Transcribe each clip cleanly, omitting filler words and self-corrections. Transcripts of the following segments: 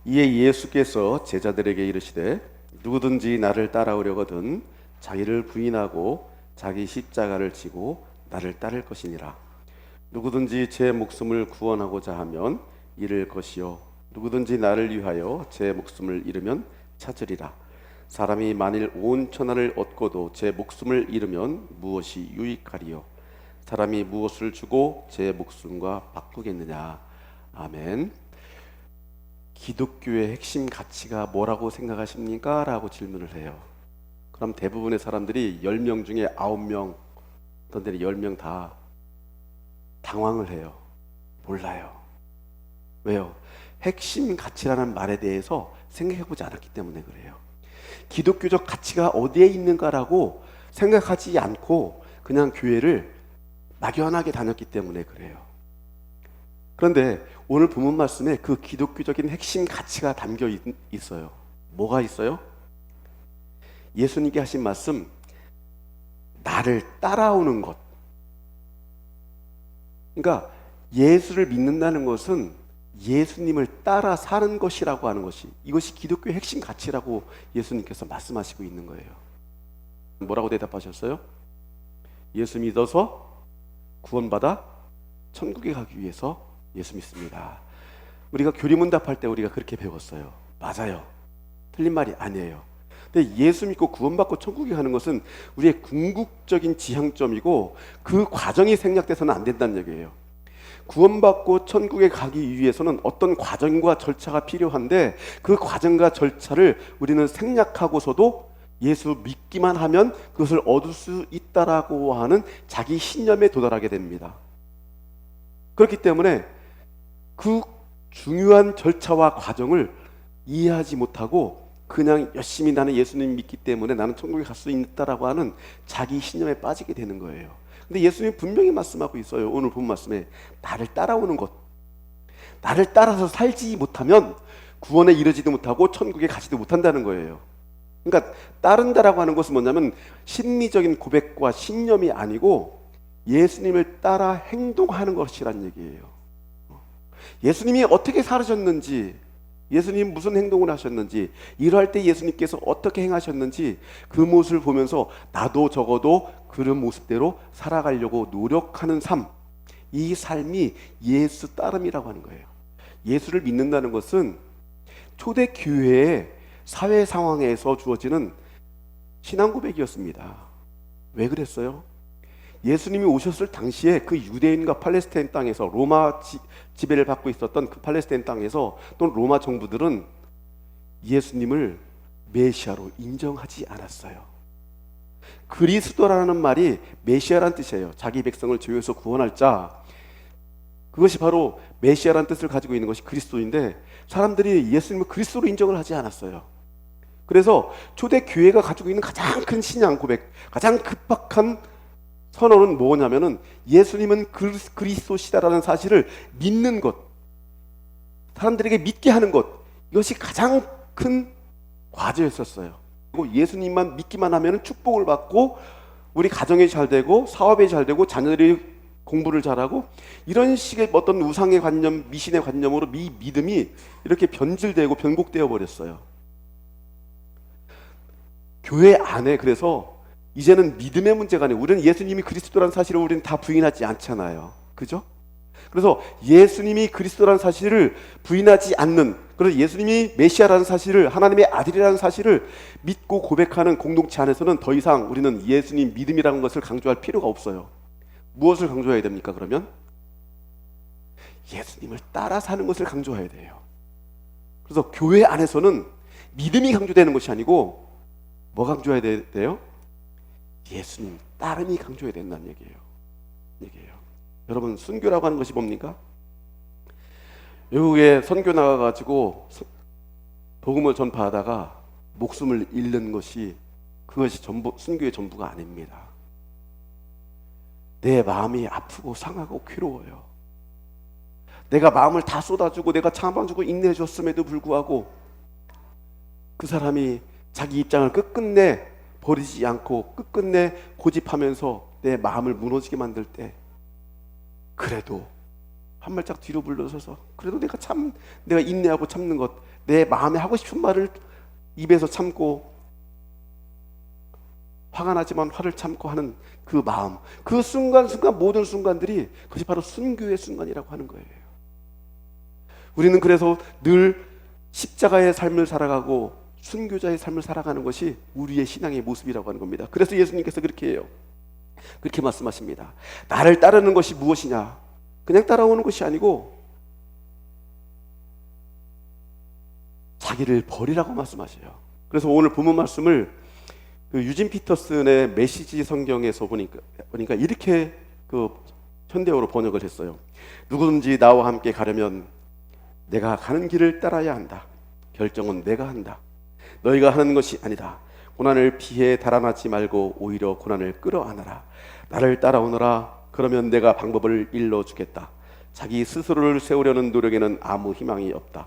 이에 예수께서 제자들에게 이르시되 누구든지 나를 따라오려거든 자기를 부인하고 자기 십자가를 지고 나를 따를 것이니라. 누구든지 제 목숨을 구원하고자 하면 잃을 것이요 누구든지 나를 위하여 제 목숨을 잃으면 찾으리라. 사람이 만일 온 천하를 얻고도 제 목숨을 잃으면 무엇이 유익하리요? 사람이 무엇을 주고 제 목숨과 바꾸겠느냐? 아멘. 기독교의 핵심 가치가 뭐라고 생각하십니까? 라고 질문을 해요. 그럼 대부분의 사람들이 10명 중에 9명, 어떤 데는 10명 다 당황을 해요. 몰라요. 왜요? 핵심 가치라는 말에 대해서 생각해보지 않았기 때문에 그래요. 기독교적 가치가 어디에 있는가라고 생각하지 않고 그냥 교회를 막연하게 다녔기 때문에 그래요. 그런데 오늘 본문 말씀에 그 기독교적인 핵심 가치가 담겨 있어요. 뭐가 있어요? 예수님께 하신 말씀, 나를 따라오는 것. 그러니까 예수를 믿는다는 것은 예수님을 따라 사는 것이라고 하는 것이, 이것이 기독교의 핵심 가치라고 예수님께서 말씀하시고 있는 거예요. 뭐라고 대답하셨어요? 예수 믿어서 구원받아 천국에 가기 위해서 예수 믿습니다. 우리가 교리문답할 때 우리가 그렇게 배웠어요. 맞아요. 틀린 말이 아니에요. 근데 예수 믿고 구원받고 천국에 가는 것은 우리의 궁극적인 지향점이고 그 과정이 생략돼서는 안 된다는 얘기예요. 구원받고 천국에 가기 위해서는 어떤 과정과 절차가 필요한데 그 과정과 절차를 우리는 생략하고서도 예수 믿기만 하면 그것을 얻을 수 있다라고 하는 자기 신념에 도달하게 됩니다. 그렇기 때문에 그 중요한 절차와 과정을 이해하지 못하고 그냥 열심히 나는 예수님 믿기 때문에 나는 천국에 갈 수 있다라고 하는 자기 신념에 빠지게 되는 거예요. 근데 예수님이 분명히 말씀하고 있어요. 오늘 본 말씀에 나를 따라오는 것, 나를 따라서 살지 못하면 구원에 이르지도 못하고 천국에 가지도 못한다는 거예요. 그러니까 따른다라고 하는 것은 뭐냐면 심리적인 고백과 신념이 아니고 예수님을 따라 행동하는 것이란 얘기예요. 예수님이 어떻게 살으셨는지, 예수님 무슨 행동을 하셨는지, 일할 때 예수님께서 어떻게 행하셨는지 그 모습을 보면서 나도 적어도 그런 모습대로 살아가려고 노력하는 삶, 이 삶이 예수 따름이라고 하는 거예요. 예수를 믿는다는 것은 초대교회의 사회 상황에서 주어지는 신앙 고백이었습니다. 왜 그랬어요? 예수님이 오셨을 당시에 그 유대인과 팔레스타인 땅에서 로마 지배를 받고 있었던 그 팔레스타인 땅에서 또는 로마 정부들은 예수님을 메시아로 인정하지 않았어요. 그리스도라는 말이 메시아란 뜻이에요. 자기 백성을 죄에서 구원할 자, 그것이 바로 메시아란 뜻을 가지고 있는 것이 그리스도인데 사람들이 예수님을 그리스도로 인정을 하지 않았어요. 그래서 초대교회가 가지고 있는 가장 큰 신앙 고백, 가장 급박한 선언은 뭐냐면은 예수님은 그리스도시다라는 사실을 믿는 것, 사람들에게 믿게 하는 것, 이것이 가장 큰 과제였었어요. 그리고 예수님만 믿기만 하면은 축복을 받고 우리 가정이 잘 되고 사업이 잘 되고 자녀들이 공부를 잘하고, 이런 식의 어떤 우상의 관념, 미신의 관념으로 믿음이 이렇게 변질되고 변곡되어 버렸어요. 교회 안에 그래서 이제는 믿음의 문제가 아니에요. 우리는 예수님이 그리스도라는 사실을 우리는 다 부인하지 않잖아요. 그죠? 그래서 예수님이 그리스도라는 사실을 부인하지 않는, 그래서 예수님이 메시아라는 사실을, 하나님의 아들이라는 사실을 믿고 고백하는 공동체 안에서는 더 이상 우리는 예수님 믿음이라는 것을 강조할 필요가 없어요. 무엇을 강조해야 됩니까? 그러면 예수님을 따라 사는 것을 강조해야 돼요. 그래서 교회 안에서는 믿음이 강조되는 것이 아니고 뭐 강조해야 돼요? 예수님 따름이 강조해야 된다는 얘기예요. 여러분, 순교라고 하는 것이 뭡니까? 외국에 선교 나가가지고 복음을 전파하다가 목숨을 잃는 것이, 그것이 전부 순교의 전부가 아닙니다. 내 마음이 아프고 상하고 괴로워요. 내가 마음을 다 쏟아주고 내가 참아주고 인내해줬음에도 불구하고 그 사람이 자기 입장을 끝끝내 버리지 않고 끝끝내 고집하면서 내 마음을 무너지게 만들 때, 그래도 한 발짝 뒤로 물러서서 그래도 내가 인내하고 참는 것, 내 마음에 하고 싶은 말을 입에서 참고 화가 나지만 화를 참고 하는 그 마음, 그 순간순간 모든 순간들이 그것이 바로 순교의 순간이라고 하는 거예요. 우리는 그래서 늘 십자가의 삶을 살아가고 순교자의 삶을 살아가는 것이 우리의 신앙의 모습이라고 하는 겁니다. 그래서 예수님께서 그렇게 해요. 그렇게 말씀하십니다. 나를 따르는 것이 무엇이냐? 그냥 따라오는 것이 아니고 자기를 버리라고 말씀하셔요. 그래서 오늘 본문 말씀을 유진 피터슨의 메시지 성경에서 보니까 이렇게 현대어로 번역을 했어요. 누구든지 나와 함께 가려면 내가 가는 길을 따라야 한다. 결정은 내가 한다. 너희가 하는 것이 아니다. 고난을 피해 달아나지 말고 오히려 고난을 끌어안아라. 나를 따라오너라. 그러면 내가 방법을 일러주겠다. 자기 스스로를 세우려는 노력에는 아무 희망이 없다.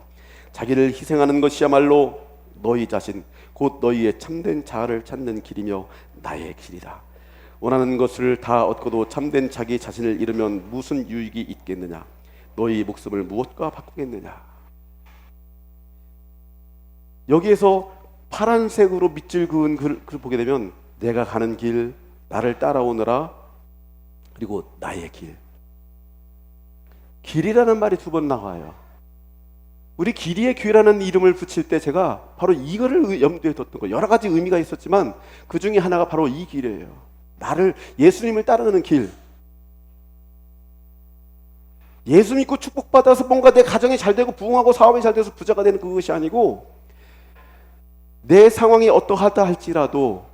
자기를 희생하는 것이야말로 너희 자신 곧 너희의 참된 자아를 찾는 길이며 나의 길이다. 원하는 것을 다 얻고도 참된 자기 자신을 잃으면 무슨 유익이 있겠느냐? 너희 목숨을 무엇과 바꾸겠느냐? 여기에서 파란색으로 밑줄 그은 글을 보게 되면 내가 가는 길, 나를 따라오느라, 그리고 나의 길. 길이라는 말이 두 번 나와요. 우리 길이의 교회라는 이름을 붙일 때 제가 바로 이거를 염두에 뒀던 거예요. 여러 가지 의미가 있었지만 그 중에 하나가 바로 이 길이에요. 예수님을 따르는 길. 예수 믿고 축복받아서 뭔가 내 가정이 잘 되고 부흥하고 사업이 잘 돼서 부자가 되는 그것이 아니고, 내 상황이 어떠하다 할지라도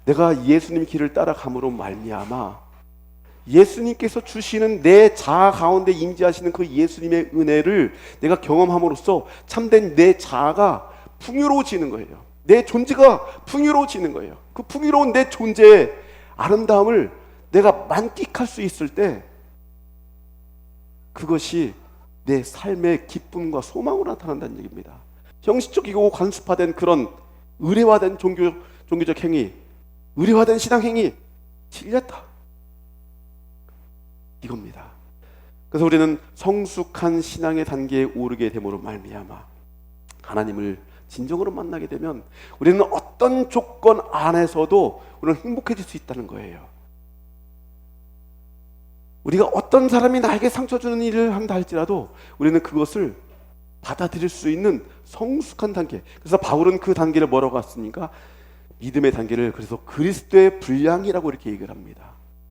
내가 예수님 길을 따라감으로 말미암아 예수님께서 주시는 내 자아 가운데 임재하시는 그 예수님의 은혜를 내가 경험함으로써 참된 내 자아가 풍요로워지는 거예요. 내 존재가 풍요로워지는 거예요. 그 풍요로운 내 존재의 아름다움을 내가 만끽할 수 있을 때 그것이 내 삶의 기쁨과 소망으로 나타난다는 얘기입니다. 형식적이고 관습화된 그런 의례화된 종교적 행위, 의례화된 신앙 행위 틀렸다, 이겁니다. 그래서 우리는 성숙한 신앙의 단계에 오르게 됨으로 말미암아 하나님을 진정으로 만나게 되면 우리는 어떤 조건 안에서도 우리는 행복해질 수 있다는 거예요. 우리가 어떤 사람이 나에게 상처 주는 일을 한다 할지라도 우리는 그것을 받아들일 수 있는 성숙한 단계. 그래서 바울은 그 단계를 뭐라고 했습니까? 믿음의 단계를 그래서 그리스도의 분량이라고 이렇게 얘기를 합니다.